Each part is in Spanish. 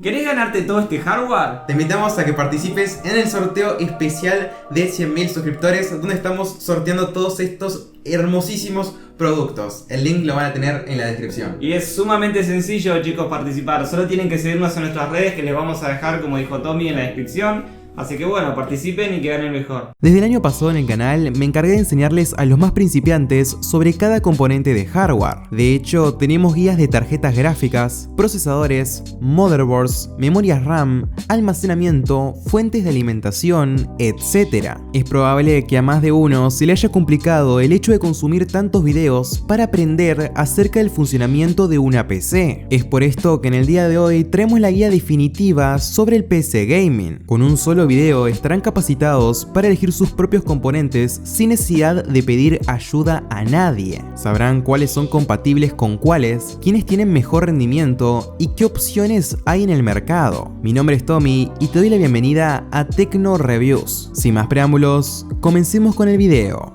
¿Querés ganarte todo este hardware? Te invitamos a que participes en el sorteo especial de 100.000 suscriptores, donde estamos sorteando todos estos hermosísimos productos. El link lo van a tener en la descripción. Y es sumamente sencillo, chicos, participar. Solo tienen que seguirnos en nuestras redes, que les vamos a dejar, como dijo Tommy, en la descripción. Así que bueno, participen y que ganen mejor. Desde el año pasado en el canal me encargué de enseñarles a los más principiantes sobre cada componente de hardware. De hecho, tenemos guías de tarjetas gráficas, procesadores, motherboards, memorias RAM, almacenamiento, fuentes de alimentación, etc. Es probable que a más de uno se le haya complicado el hecho de consumir tantos videos para aprender acerca del funcionamiento de una PC. Es por esto que en el día de hoy traemos la guía definitiva sobre el PC Gaming. Con un solo video estarán capacitados para elegir sus propios componentes sin necesidad de pedir ayuda a nadie. Sabrán cuáles son compatibles con cuáles, quiénes tienen mejor rendimiento y qué opciones hay en el mercado. Mi nombre es Tommy y te doy la bienvenida a Tecno Reviews. Sin más preámbulos, comencemos con el video.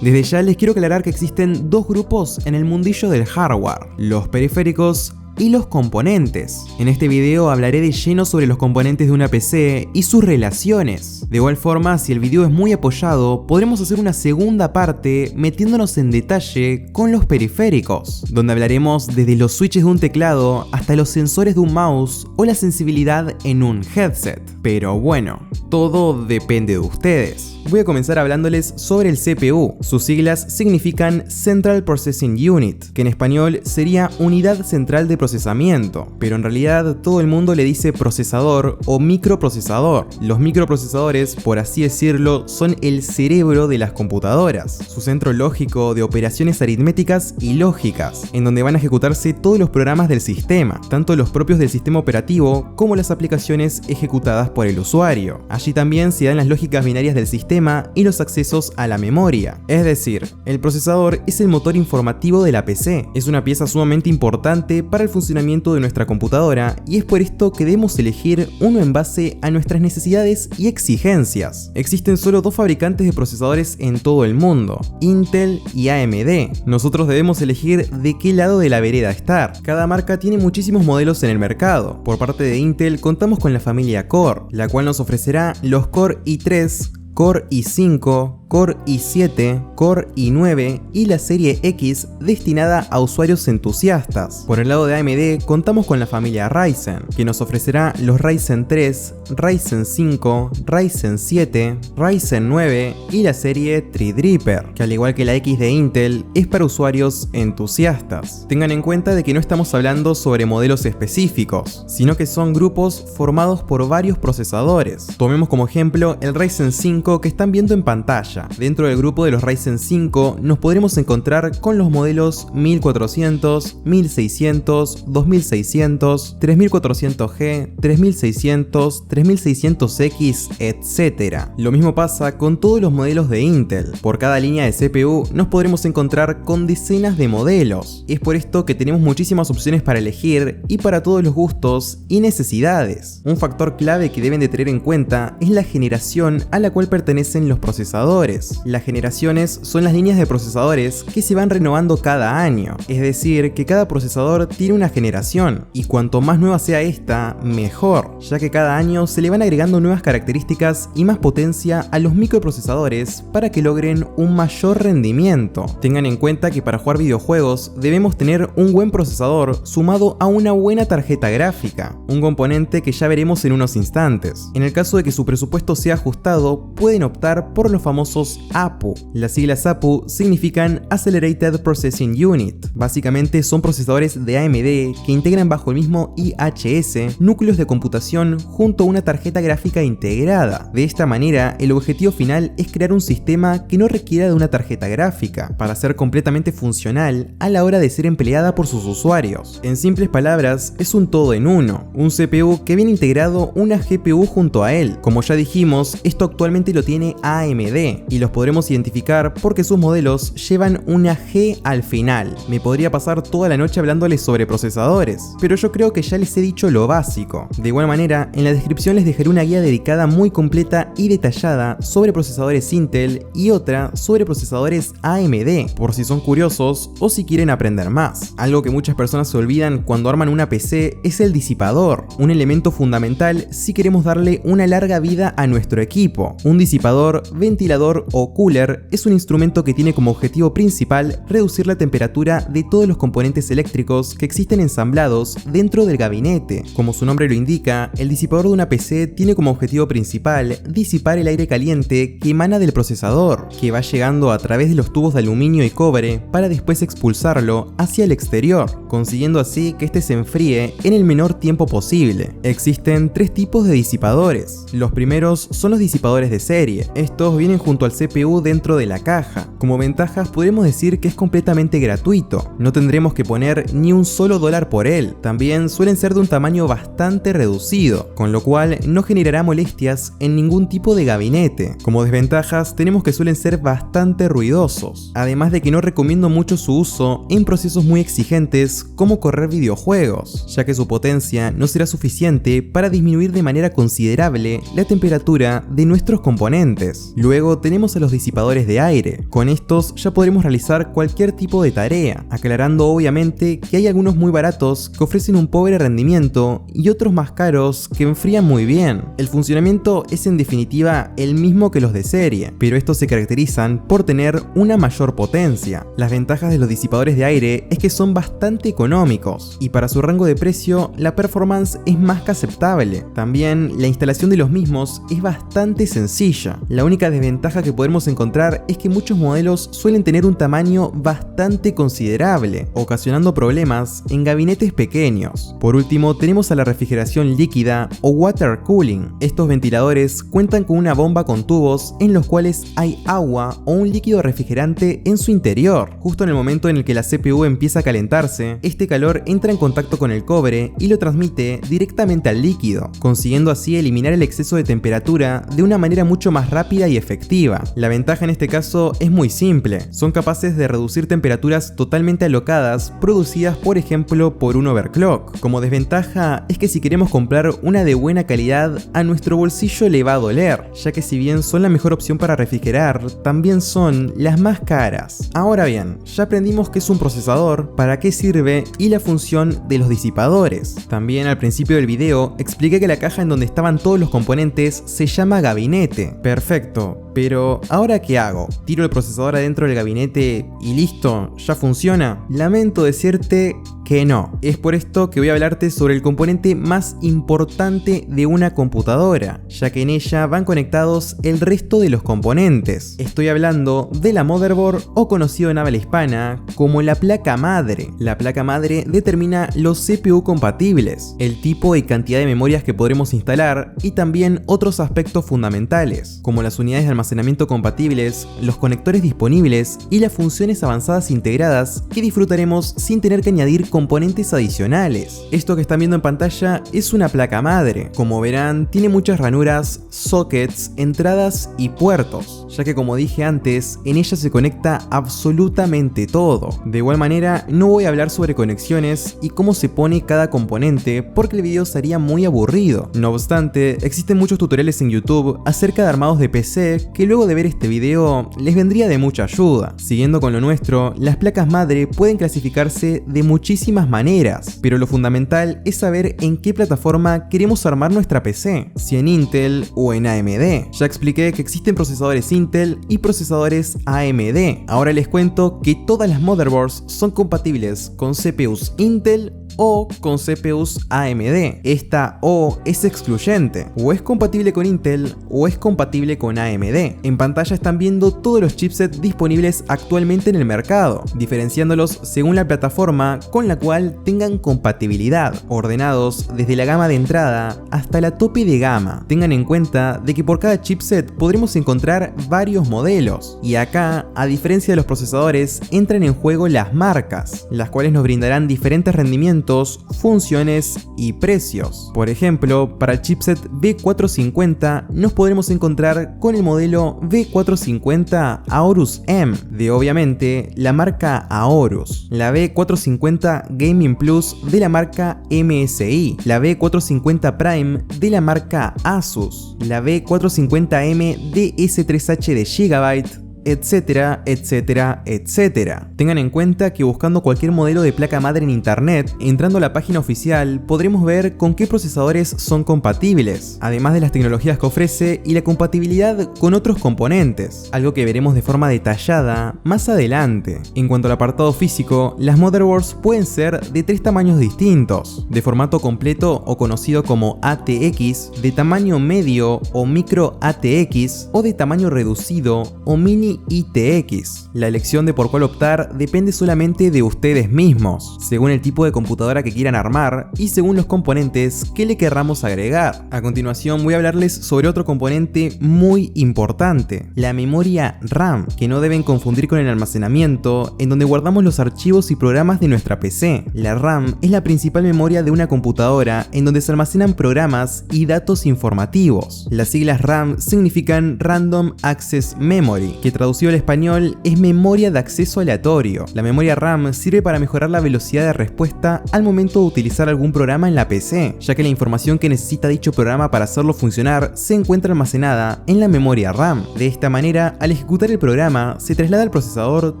Desde ya les quiero aclarar que existen dos grupos en el mundillo del hardware: los periféricos y los componentes. En este video hablaré de lleno sobre los componentes de una PC y sus relaciones. De igual forma, si el video es muy apoyado, podremos hacer una segunda parte metiéndonos en detalle con los periféricos, donde hablaremos desde los switches de un teclado hasta los sensores de un mouse o la sensibilidad en un headset. Pero bueno, todo depende de ustedes. Voy a comenzar hablándoles sobre el CPU. Sus siglas significan Central Processing Unit, que en español sería Unidad Central de Procesamiento, pero en realidad todo el mundo le dice procesador o microprocesador. Los microprocesadores, por así decirlo, son el cerebro de las computadoras, su centro lógico de operaciones aritméticas y lógicas, en donde van a ejecutarse todos los programas del sistema, tanto los propios del sistema operativo como las aplicaciones ejecutadas por el usuario. Allí también se dan las lógicas binarias del sistema y los accesos a la memoria. Es decir, el procesador es el motor informativo de la PC. Es una pieza sumamente importante para el funcionamiento de nuestra computadora y es por esto que debemos elegir uno en base a nuestras necesidades y exigencias. Existen solo dos fabricantes de procesadores en todo el mundo: Intel y AMD. Nosotros debemos elegir de qué lado de la vereda estar. Cada marca tiene muchísimos modelos en el mercado. Por parte de Intel contamos con la familia Core, la cual nos ofrecerá los Core i3, Core i5, Core i7, Core i9 y la serie X destinada a usuarios entusiastas. Por el lado de AMD contamos con la familia Ryzen, que nos ofrecerá los Ryzen 3, Ryzen 5, Ryzen 7, Ryzen 9 y la serie Threadripper, que al igual que la X de Intel es para usuarios entusiastas. Tengan en cuenta de que no estamos hablando sobre modelos específicos, sino que son grupos formados por varios procesadores. Tomemos como ejemplo el Ryzen 5 que están viendo en pantalla. Dentro del grupo de los Ryzen 5 nos podremos encontrar con los modelos 1400, 1600, 2600, 3400G, 3600, 3600X, etc. Lo mismo pasa con todos los modelos de Intel. Por cada línea de CPU nos podremos encontrar con decenas de modelos. Es por esto que tenemos muchísimas opciones para elegir y para todos los gustos y necesidades. Un factor clave que deben de tener en cuenta es la generación a la cual pertenecen los procesadores. Las generaciones son las líneas de procesadores que se van renovando cada año, es decir, que cada procesador tiene una generación, y cuanto más nueva sea esta, mejor, ya que cada año se le van agregando nuevas características y más potencia a los microprocesadores para que logren un mayor rendimiento. Tengan en cuenta que para jugar videojuegos debemos tener un buen procesador sumado a una buena tarjeta gráfica, un componente que ya veremos en unos instantes. En el caso de que su presupuesto sea ajustado, pueden optar por los famosos APU. Las siglas APU significan Accelerated Processing Unit. Básicamente son procesadores de AMD que integran bajo el mismo IHS núcleos de computación junto a una tarjeta gráfica integrada. De esta manera, el objetivo final es crear un sistema que no requiera de una tarjeta gráfica para ser completamente funcional a la hora de ser empleada por sus usuarios. En simples palabras, es un todo en uno, un CPU que viene integrado una GPU junto a él. Como ya dijimos, esto actualmente lo tiene AMD. y los podremos identificar porque sus modelos llevan una G al final. Me podría pasar toda la noche hablándoles sobre procesadores, pero yo creo que ya les he dicho lo básico. De igual manera, en la descripción les dejaré una guía dedicada muy completa y detallada sobre procesadores Intel y otra sobre procesadores AMD, por si son curiosos o si quieren aprender más. Algo que muchas personas se olvidan cuando arman una PC es el disipador, un elemento fundamental si queremos darle una larga vida a nuestro equipo. Un disipador, ventilador o cooler es un instrumento que tiene como objetivo principal reducir la temperatura de todos los componentes eléctricos que existen ensamblados dentro del gabinete. Como su nombre lo indica, el disipador de una PC tiene como objetivo principal disipar el aire caliente que emana del procesador, que va llegando a través de los tubos de aluminio y cobre para después expulsarlo hacia el exterior, consiguiendo así que este se enfríe en el menor tiempo posible. Existen tres tipos de disipadores. Los primeros son los disipadores de serie. Estos vienen junto al CPU dentro de la caja. Como ventajas podremos decir que es completamente gratuito. No tendremos que poner ni un solo dólar por él. También suelen ser de un tamaño bastante reducido, con lo cual no generará molestias en ningún tipo de gabinete. Como desventajas tenemos que suelen ser bastante ruidosos, además de que no recomiendo mucho su uso en procesos muy exigentes como correr videojuegos, ya que su potencia no será suficiente para disminuir de manera considerable la temperatura de nuestros componentes. Luego tenemos a los disipadores de aire. Con estos ya podremos realizar cualquier tipo de tarea, aclarando obviamente que hay algunos muy baratos que ofrecen un pobre rendimiento y otros más caros que enfrían muy bien. El funcionamiento es en definitiva el mismo que los de serie, pero estos se caracterizan por tener una mayor potencia. Las ventajas de los disipadores de aire es que son bastante económicos y para su rango de precio la performance es más que aceptable. También la instalación de los mismos es bastante sencilla. La única desventaja que podemos encontrar es que muchos modelos suelen tener un tamaño bastante considerable, ocasionando problemas en gabinetes pequeños. Por último tenemos a la refrigeración líquida o water cooling. Estos ventiladores cuentan con una bomba con tubos en los cuales hay agua o un líquido refrigerante en su interior. Justo en el momento en el que la CPU empieza a calentarse, este calor entra en contacto con el cobre y lo transmite directamente al líquido, consiguiendo así eliminar el exceso de temperatura de una manera mucho más rápida y efectiva. La ventaja en este caso es muy simple, son capaces de reducir temperaturas totalmente alocadas producidas por ejemplo por un overclock. Como desventaja es que si queremos comprar una de buena calidad a nuestro bolsillo le va a doler, ya que si bien son la mejor opción para refrigerar, también son las más caras. Ahora bien, ya aprendimos qué es un procesador, para qué sirve y la función de los disipadores. También al principio del video expliqué que la caja en donde estaban todos los componentes se llama gabinete. Perfecto, pero ¿ahora qué hago? ¿Tiro el procesador adentro del gabinete y listo? ¿Ya funciona? Lamento decirte que no. Es por esto que voy a hablarte sobre el componente más importante de una computadora, ya que en ella van conectados el resto de los componentes. Estoy hablando de la motherboard, o conocido en habla hispana como la placa madre. La placa madre determina los CPU compatibles, el tipo y cantidad de memorias que podremos instalar y también otros aspectos fundamentales, como las unidades de almacenamiento compatibles, los conectores disponibles y las funciones avanzadas integradas que disfrutaremos sin tener que añadir componentes adicionales. Esto que están viendo en pantalla es una placa madre. Como verán, tiene muchas ranuras, sockets, entradas y puertos, ya que como dije antes, en ella se conecta absolutamente todo. De igual manera, no voy a hablar sobre conexiones y cómo se pone cada componente porque el video sería muy aburrido. No obstante, existen muchos tutoriales en YouTube acerca de armados de PC que luego de ver este video les vendría de mucha ayuda. Siguiendo con lo nuestro, las placas madre pueden clasificarse de muchísimas maneras, pero lo fundamental es saber en qué plataforma queremos armar nuestra PC, si en Intel o en AMD. Ya expliqué que existen procesadores Intel y procesadores AMD. Ahora les cuento que todas las motherboards son compatibles con CPUs Intel o con CPUs AMD. Esta O es excluyente, o es compatible con Intel o es compatible con AMD. En pantalla están viendo todos los chipsets disponibles actualmente en el mercado, diferenciándolos según la plataforma con la cual tengan compatibilidad, ordenados desde la gama de entrada hasta la tope de gama. Tengan en cuenta de que por cada chipset podremos encontrar varios modelos, y acá, a diferencia de los procesadores, entran en juego las marcas, las cuales nos brindarán diferentes rendimientos requerimientos, funciones y precios. Por ejemplo, para el chipset V450 nos podremos encontrar con el modelo V450 Aorus M, de obviamente la marca Aorus, la V450 Gaming Plus de la marca MSI, la V450 Prime de la marca Asus, la V450M DS3H de Gigabyte, etcétera, etcétera, etcétera. Tengan en cuenta que buscando cualquier modelo de placa madre en internet, entrando a la página oficial, podremos ver con qué procesadores son compatibles, además de las tecnologías que ofrece y la compatibilidad con otros componentes, algo que veremos de forma detallada más adelante. En cuanto al apartado físico, las motherboards pueden ser de 3 tamaños distintos, de formato completo o conocido como ATX, de tamaño medio o micro ATX, o de tamaño reducido o mini ITX. La elección de por cuál optar depende solamente de ustedes mismos, según el tipo de computadora que quieran armar y según los componentes que le querramos agregar. A continuación voy a hablarles sobre otro componente muy importante, la memoria RAM, que no deben confundir con el almacenamiento en donde guardamos los archivos y programas de nuestra PC. La RAM es la principal memoria de una computadora en donde se almacenan programas y datos informativos. Las siglas RAM significan Random Access Memory, que traducido al español es memoria de acceso aleatorio. La memoria RAM sirve para mejorar la velocidad de respuesta al momento de utilizar algún programa en la PC, ya que la información que necesita dicho programa para hacerlo funcionar se encuentra almacenada en la memoria RAM. De esta manera, al ejecutar el programa, se traslada al procesador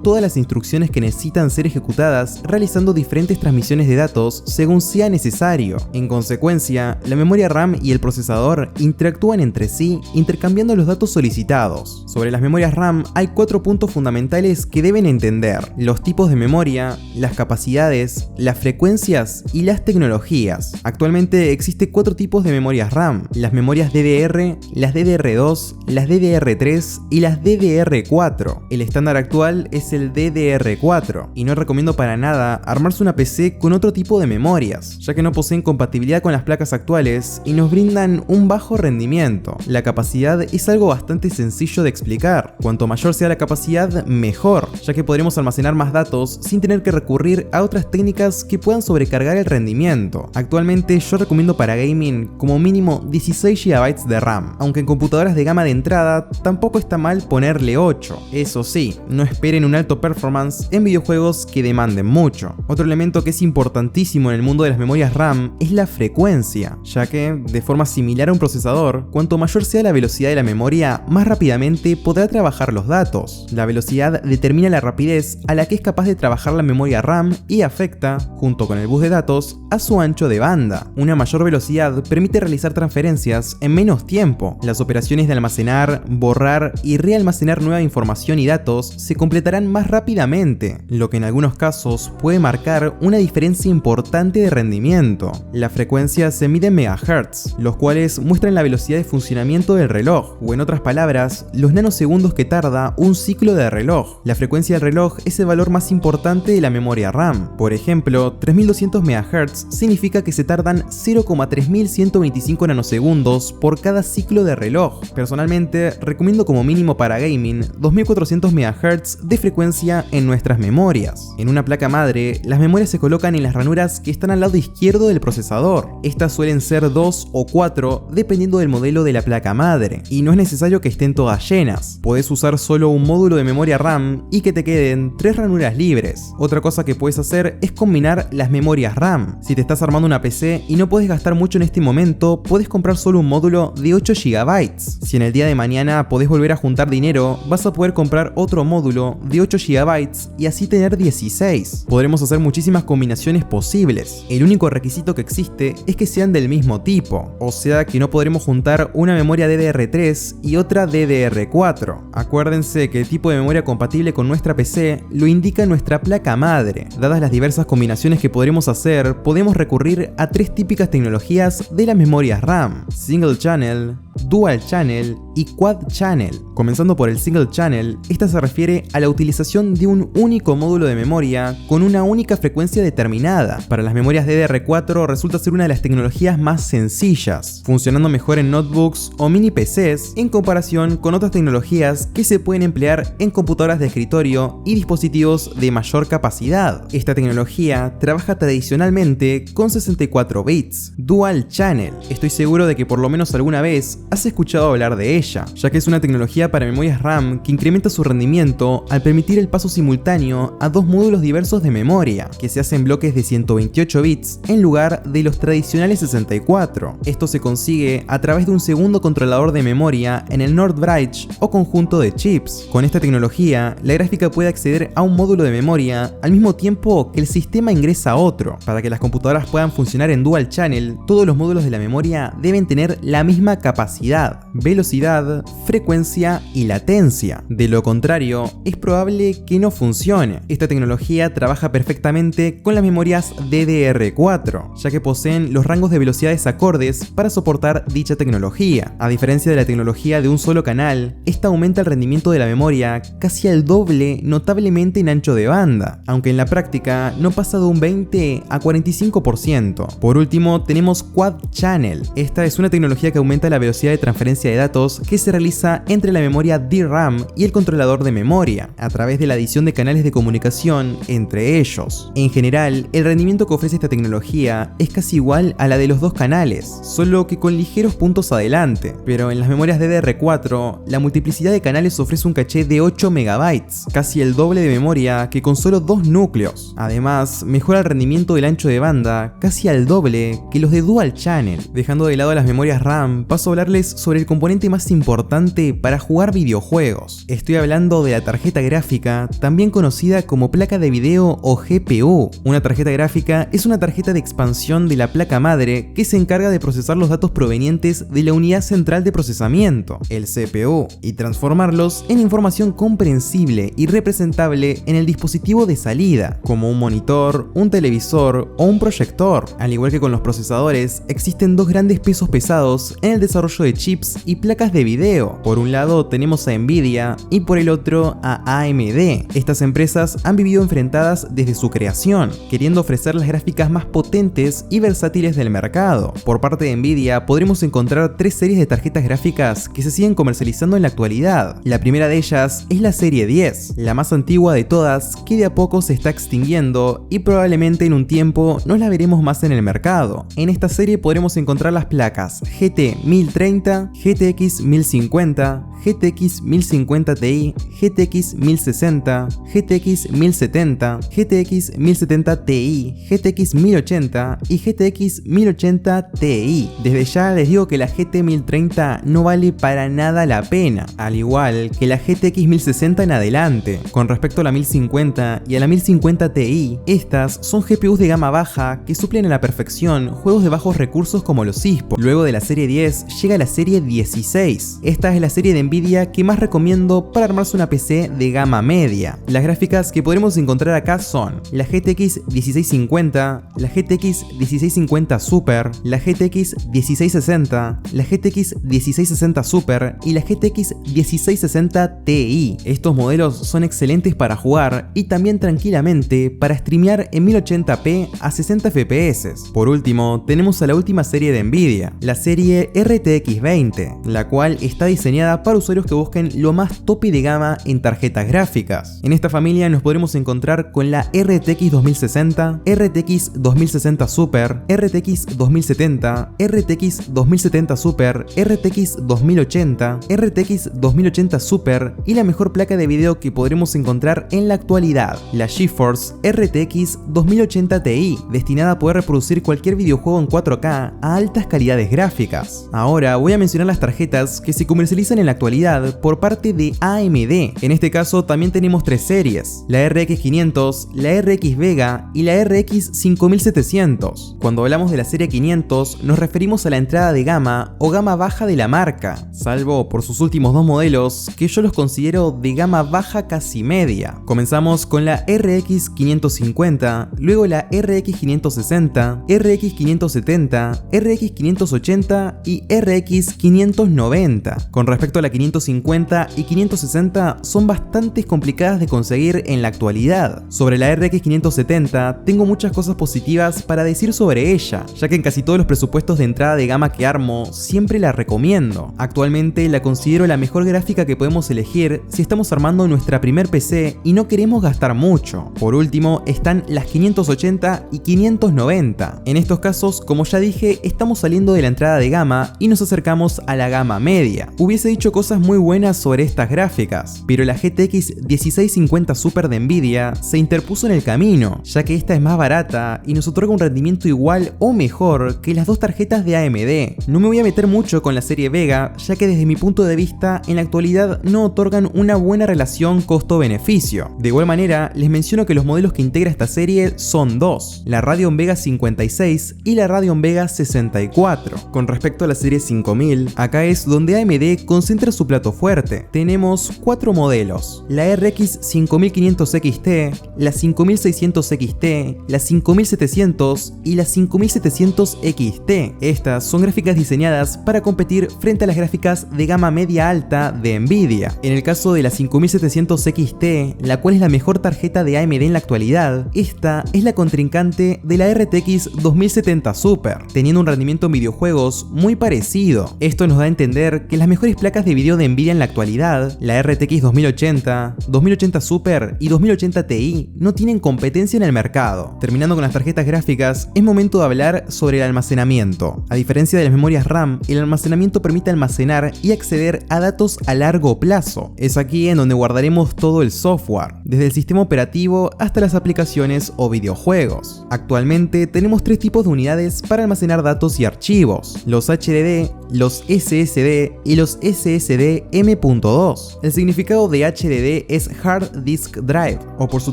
todas las instrucciones que necesitan ser ejecutadas, realizando diferentes transmisiones de datos según sea necesario. En consecuencia, la memoria RAM y el procesador interactúan entre sí, intercambiando los datos solicitados. Sobre las memorias RAM hay 4 puntos fundamentales que deben entender: los tipos de memoria, las capacidades, las frecuencias y las tecnologías. Actualmente existen 4 tipos de memorias RAM: las memorias DDR, las DDR2, las DDR3 y las DDR4. El estándar actual es el DDR4 y no recomiendo para nada armarse una PC con otro tipo de memorias, ya que no poseen compatibilidad con las placas actuales y nos brindan un bajo rendimiento. La capacidad es algo bastante sencillo de explicar. Cuanto mayor sea la capacidad, mejor, ya que podremos almacenar más datos sin tener que recurrir a otras técnicas que puedan sobrecargar el rendimiento. Actualmente yo recomiendo para gaming como mínimo 16 GB de RAM, aunque en computadoras de gama de entrada tampoco está mal ponerle 8. Eso sí, no esperen un alto performance en videojuegos que demanden mucho. Otro elemento que es importantísimo en el mundo de las memorias RAM es la frecuencia, ya que, de forma similar a un procesador, cuanto mayor sea la velocidad de la memoria, más rápidamente podrá trabajar los datos. La velocidad determina la rapidez a la que es capaz de trabajar la memoria RAM y afecta, junto con el bus de datos, a su ancho de banda. Una mayor velocidad permite realizar transferencias en menos tiempo. Las operaciones de almacenar, borrar y realmacenar nueva información y datos se completarán más rápidamente, lo que en algunos casos puede marcar una diferencia importante de rendimiento. La frecuencia se mide en megahertz, los cuales muestran la velocidad de funcionamiento del reloj, o en otras palabras, los nanosegundos que tarda un ciclo de reloj. La frecuencia del reloj es el valor más importante de la memoria RAM. Por ejemplo, 3200 MHz significa que se tardan 0,3125 nanosegundos por cada ciclo de reloj. Personalmente, recomiendo como mínimo para gaming 2400 MHz de frecuencia en nuestras memorias. En una placa madre, las memorias se colocan en las ranuras que están al lado izquierdo del procesador. Estas suelen ser 2 o 4 dependiendo del modelo de la placa madre, y no es necesario que estén todas llenas. Puedes usar solo un módulo de memoria RAM y que te queden 3 ranuras libres. Otra cosa que puedes hacer es combinar las memorias RAM. Si te estás armando una PC y no puedes gastar mucho en este momento, puedes comprar solo un módulo de 8 GB. Si en el día de mañana podés volver a juntar dinero, vas a poder comprar otro módulo de 8 GB y así tener 16. Podremos hacer muchísimas combinaciones posibles. El único requisito que existe es que sean del mismo tipo, o sea que no podremos juntar una memoria DDR3 y otra DDR4. Acuérdense que el tipo de memoria compatible con nuestra PC lo indica nuestra placa madre. Dadas las diversas combinaciones que podremos hacer, podemos recurrir a 3 típicas tecnologías de las memorias RAM: Single Channel, Dual Channel y Quad Channel. Comenzando por el Single Channel, esta se refiere a la utilización de un único módulo de memoria con una única frecuencia determinada. Para las memorias DDR4 resulta ser una de las tecnologías más sencillas, funcionando mejor en notebooks o mini PCs en comparación con otras tecnologías que se pueden emplear en computadoras de escritorio y dispositivos de mayor capacidad. Esta tecnología trabaja tradicionalmente con 64 bits, Dual Channel. Estoy seguro de que por lo menos alguna vez has escuchado hablar de ella, ya que es una tecnología para memorias RAM que incrementa su rendimiento al permitir el paso simultáneo a dos módulos diversos de memoria, que se hacen bloques de 128 bits en lugar de los tradicionales 64. Esto se consigue a través de un segundo controlador de memoria en el NOR bridge o conjunto de chips. Con esta tecnología, la gráfica puede acceder a un módulo de memoria al mismo tiempo que el sistema ingresa otro. Para que las computadoras puedan funcionar en Dual Channel, todos los módulos de la memoria deben tener la misma capacidad, velocidad, frecuencia y latencia. De lo contrario, es probable que no funcione. Esta tecnología trabaja perfectamente con las memorias DDR4, ya que poseen los rangos de velocidades acordes para soportar dicha tecnología. A diferencia de la tecnología de un solo canal, esta aumenta el rendimiento de la memoria casi al doble notablemente en ancho de banda, aunque en la práctica no pasa de un 20 a 45%. Por último, tenemos Quad Channel. Esta es una tecnología que aumenta la velocidad de transferencia de datos que se realiza entre la memoria DRAM y el controlador de memoria, a través de la adición de canales de comunicación entre ellos. En general, el rendimiento que ofrece esta tecnología es casi igual a la de los dos canales, solo que con ligeros puntos adelante, pero en las memorias DDR4, la multiplicidad de canales ofrece un caché de 8 MB, casi el doble de memoria que con solo dos núcleos. Además, mejora el rendimiento del ancho de banda casi al doble que los de Dual Channel. Dejando de lado las memorias RAM, paso a hablarles sobre el componente más importante para jugar videojuegos. Estoy hablando de la tarjeta gráfica, también conocida como placa de video o GPU. Una tarjeta gráfica es una tarjeta de expansión de la placa madre que se encarga de procesar los datos provenientes de la unidad central de procesamiento, el CPU, y transformarlos en información comprensible y representable en el dispositivo de salida, como un monitor, un televisor o un proyector. Al igual que con los procesadores, existen dos grandes pesos pesados en el desarrollo de chips y placas de video. Por un lado tenemos a Nvidia y por el otro a AMD. Estas empresas han vivido enfrentadas desde su creación, queriendo ofrecer las gráficas más potentes y versátiles del mercado. Por parte de Nvidia podremos encontrar tres series de tarjetas gráficas que se siguen comercializando en la actualidad. La primera de ellas es la serie 10, la más antigua de todas, que de a poco se está extinguiendo y probablemente en un tiempo no la veremos más en el mercado. En esta serie podremos encontrar las placas GT 1030, GTX 1050, GTX 1050 Ti, GTX 1060, GTX 1070, GTX 1070 Ti, GTX 1080 y GTX 1080 Ti. Desde ya les digo que la GT 1030 no vale para nada la pena, al igual que la GTX 1060 en adelante. Con respecto a la 1050 y a la 1050 Ti, estas son GPUs de gama baja que suplen a la perfección juegos de bajos recursos como los eSports. Luego de la serie 10 llega la serie 16. Esta es la serie de Nvidia que más recomiendo para armarse una PC de gama media. Las gráficas que podremos encontrar acá son la GTX 1650, la GTX 1650 Super, la GTX 1660, la GTX 1660 Super y la GTX 1660 Ti. Estos modelos son excelentes para jugar y también tranquilamente para streamear en 1080p a 60 FPS. Por último, tenemos a la última serie de Nvidia, la serie RTX 20, la cual está diseñada para usuarios que busquen lo más tope de gama en tarjetas gráficas. En esta familia nos podremos encontrar con la RTX 2060, RTX 2060 Super, RTX 2070, RTX 2070 Super, RTX 2080, RTX 2080 Super y la mejor placa de video que podremos encontrar en la actualidad, la GeForce RTX 2080 Ti, destinada a poder reproducir cualquier videojuego en 4K a altas calidades gráficas. Ahora voy a mencionar las tarjetas que se comercializan en la actualidad actualidad por parte de AMD. En este caso también tenemos 3 series, la RX 500, la RX Vega y la RX 5700. Cuando hablamos de la serie 500 nos referimos a la entrada de gama o gama baja de la marca, salvo por sus últimos 2 modelos que yo los considero de gama baja casi media. Comenzamos con la RX 550, luego la RX 560, RX 570, RX 580 y RX 590. Con respecto a la 550 y 560 son bastante complicadas de conseguir en la actualidad. Sobre la RX 570 tengo muchas cosas positivas para decir sobre ella, ya que en casi todos los presupuestos de entrada de gama que armo siempre la recomiendo. Actualmente la considero la mejor gráfica que podemos elegir si estamos armando nuestra primer PC y no queremos gastar mucho. Por último están las 580 y 590. En estos casos, como ya dije, estamos saliendo de la entrada de gama y nos acercamos a la gama media. Hubiese dicho cosas muy buenas sobre estas gráficas, pero la GTX 1650 Super de Nvidia se interpuso en el camino, ya que esta es más barata y nos otorga un rendimiento igual o mejor que las 2 tarjetas de AMD. No me voy a meter mucho con la serie Vega, ya que desde mi punto de vista en la actualidad no otorgan una buena relación costo-beneficio. De igual manera, les menciono que los modelos que integra esta serie son 2, la Radeon Vega 56 y la Radeon Vega 64. Con respecto a la serie 5000, acá es donde AMD concentra su plato fuerte. Tenemos 4 modelos, la RX 5500 XT, la 5600 XT, la 5700 y la 5700 XT. Estas son gráficas diseñadas para competir frente a las gráficas de gama media alta de Nvidia. En el caso de la 5700 XT, la cual es la mejor tarjeta de AMD en la actualidad, esta es la contrincante de la RTX 2070 Super, teniendo un rendimiento en videojuegos muy parecido. Esto nos da a entender que las mejores placas de video de Nvidia en la actualidad, la RTX 2080, 2080 Super y 2080 Ti, no tienen competencia en el mercado. Terminando con las tarjetas gráficas, es momento de hablar sobre el almacenamiento. A diferencia de las memorias RAM, el almacenamiento permite almacenar y acceder a datos a largo plazo. Es aquí en donde guardaremos todo el software, desde el sistema operativo hasta las aplicaciones o videojuegos. Actualmente tenemos 3 tipos de unidades para almacenar datos y archivos: los HDD, los SSD y los SSD M.2. El significado de HDD es Hard Disk Drive, o por su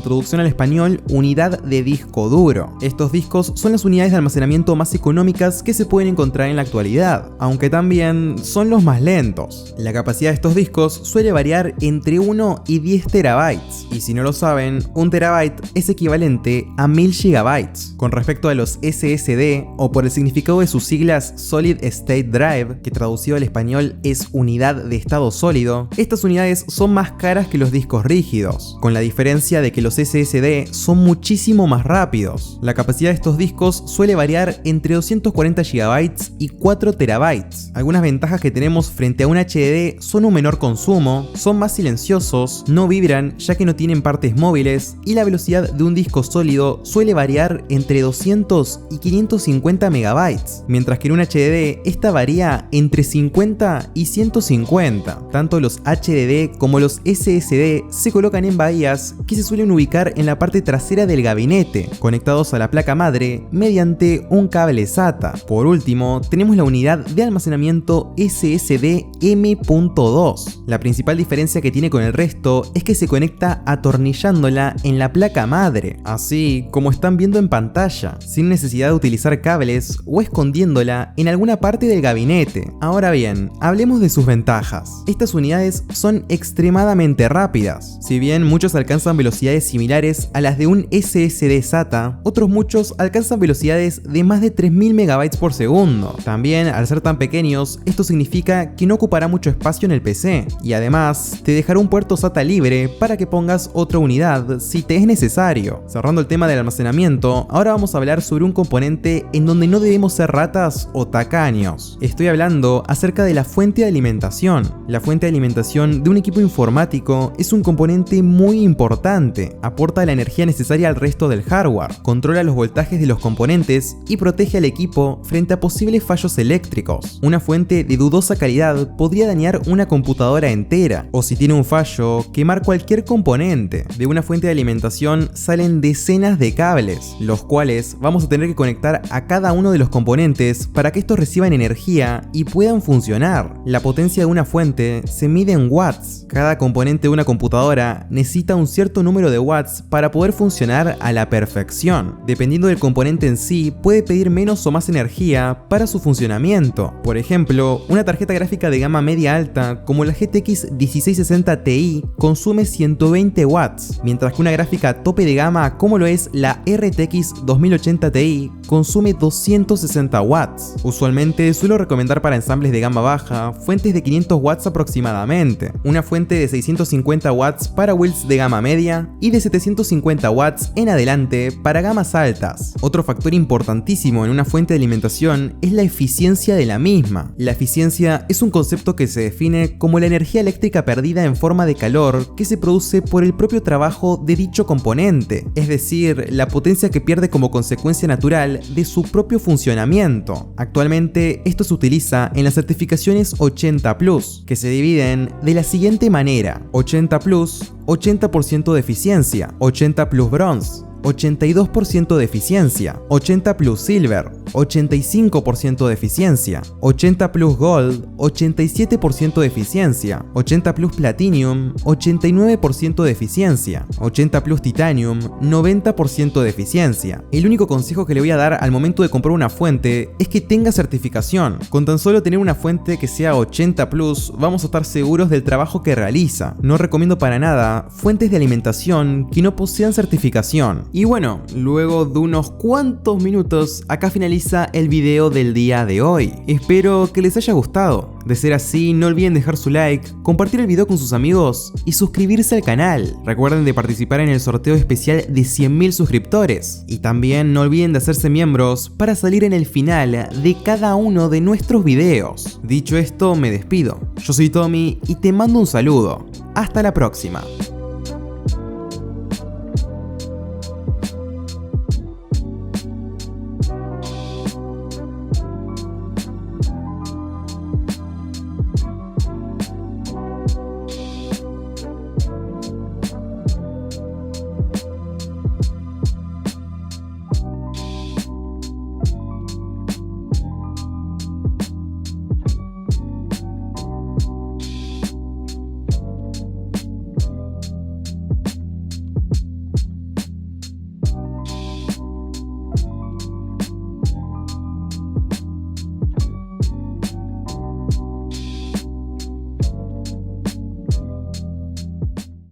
traducción al español, unidad de disco duro. Estos discos son las unidades de almacenamiento más económicas que se pueden encontrar en la actualidad, aunque también son los más lentos. La capacidad de estos discos suele variar entre 1 y 10 terabytes, y si no lo saben, 1 terabyte es equivalente a 1000 gigabytes. Con respecto a los SSD, o por el significado de sus siglas Solid State Drive, que traducido al español es unidad de estado sólido, estas unidades son más caras que los discos rígidos, con la diferencia de que los SSD son muchísimo más rápidos. La capacidad de estos discos suele variar entre 240 GB y 4 TB. Algunas ventajas que tenemos frente a un HDD son un menor consumo, son más silenciosos, no vibran ya que no tienen partes móviles y la velocidad de un disco sólido suele variar entre 200 y 550 MB, mientras que en un HDD esta varía entre 50 y 150. Tanto los HDD como los SSD se colocan en bahías que se suelen ubicar en la parte trasera del gabinete, conectados a la placa madre mediante un cable SATA. Por último, tenemos la unidad de almacenamiento SSD M.2. La principal diferencia que tiene con el resto es que se conecta atornillándola en la placa madre, así como están viendo en pantalla, sin necesidad de utilizar cables o escondiéndola en alguna parte del gabinete. Ahora bien, hablemos de sus ventajas. Estas unidades son extremadamente rápidas. Si bien muchos alcanzan velocidades similares a las de un SSD SATA, otros muchos alcanzan velocidades de más de 3000 MB por segundo. También, al ser tan pequeños, esto significa que no ocupará mucho espacio en el PC, y además te dejará un puerto SATA libre para que pongas otra unidad si te es necesario. Cerrando el tema del almacenamiento, ahora vamos a hablar sobre un componente en donde no debemos ser ratas o tacaños. Estoy hablando acerca de la fuente de alimentación. La fuente de alimentación de un equipo informático es un componente muy importante. Aporta la energía necesaria al resto del hardware, controla los voltajes de los componentes y protege al equipo frente a posibles fallos eléctricos. Una fuente de dudosa calidad podría dañar una computadora entera, o si tiene un fallo, quemar cualquier componente. De una fuente de alimentación salen decenas de cables, los cuales vamos a tener que conectar a cada uno de los componentes para que estos reciban energía y puedan funcionar. La potencia de una fuente se mide en watts. Cada componente de una computadora necesita un cierto número de watts para poder funcionar a la perfección. Dependiendo del componente en sí, puede pedir menos o más energía para su funcionamiento. Por ejemplo, una tarjeta gráfica de gama media alta como la GTX 1660 Ti consume 120 watts, mientras que una gráfica tope de gama como lo es la RTX 2080 Ti consume 260 watts. Usualmente suelo recomendar para ensambles de gama baja fuentes de 500 watts aproximadamente, una fuente de 650 watts para builds de gama media y de 750 watts en adelante para gamas altas. Otro factor importantísimo en una fuente de alimentación es la eficiencia de la misma. La eficiencia es un concepto que se define como la energía eléctrica perdida en forma de calor que se produce por el propio trabajo de dicho componente, es decir, la potencia que pierde como consecuencia natural de su propio funcionamiento. Actualmente esto se utiliza en las certificaciones 80+, que se dividen de la siguiente manera: 80+, 80% de eficiencia, 80+ Bronze, 82% de eficiencia, 80+ Silver, 85% de eficiencia, 80+ Gold, 87% de eficiencia, 80+ Platinum, 89% de eficiencia, 80+ Titanium, 90% de eficiencia. El único consejo que le voy a dar al momento de comprar una fuente es que tenga certificación. Con tan solo tener una fuente que sea 80+, vamos a estar seguros del trabajo que realiza. No recomiendo para nada fuentes de alimentación que no posean certificación. Y bueno, luego de unos cuantos minutos, acá finaliza el video del día de hoy. Espero que les haya gustado. De ser así, no olviden dejar su like, compartir el video con sus amigos y suscribirse al canal. Recuerden de participar en el sorteo especial de 100.000 suscriptores. Y también no olviden de hacerse miembros para salir en el final de cada uno de nuestros videos. Dicho esto, me despido. Yo soy Tommy y te mando un saludo. Hasta la próxima.